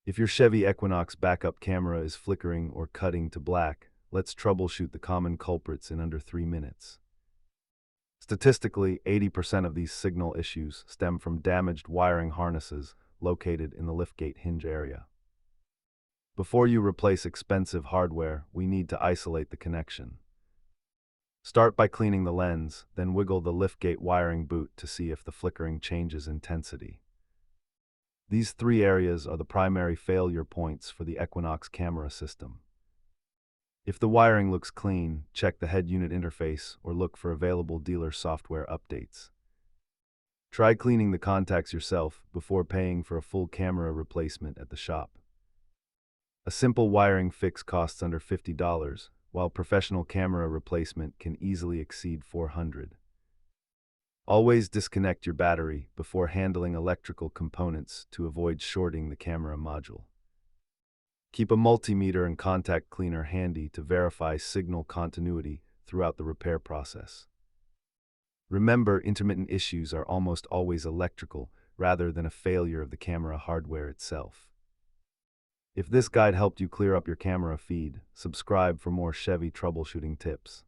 If your Chevy Equinox backup camera is flickering or cutting to black, let's troubleshoot the common culprits in under 3 minutes. Statistically, 80% of these signal issues stem from damaged wiring harnesses located in the liftgate hinge area. Before you replace expensive hardware, we need to isolate the connection. Start by cleaning the lens, then wiggle the liftgate wiring boot to see if the flickering changes intensity. These three areas are the primary failure points for the Equinox camera system. If the wiring looks clean, check the head unit interface or look for available dealer software updates. Try cleaning the contacts yourself before paying for a full camera replacement at the shop. A simple wiring fix costs under $50, while professional camera replacement can easily exceed $400. Always disconnect your battery before handling electrical components to avoid shorting the camera module. Keep a multimeter and contact cleaner handy to verify signal continuity throughout the repair process. Remember, intermittent issues are almost always electrical rather than a failure of the camera hardware itself. If this guide helped you clear up your camera feed, subscribe for more Chevy troubleshooting tips.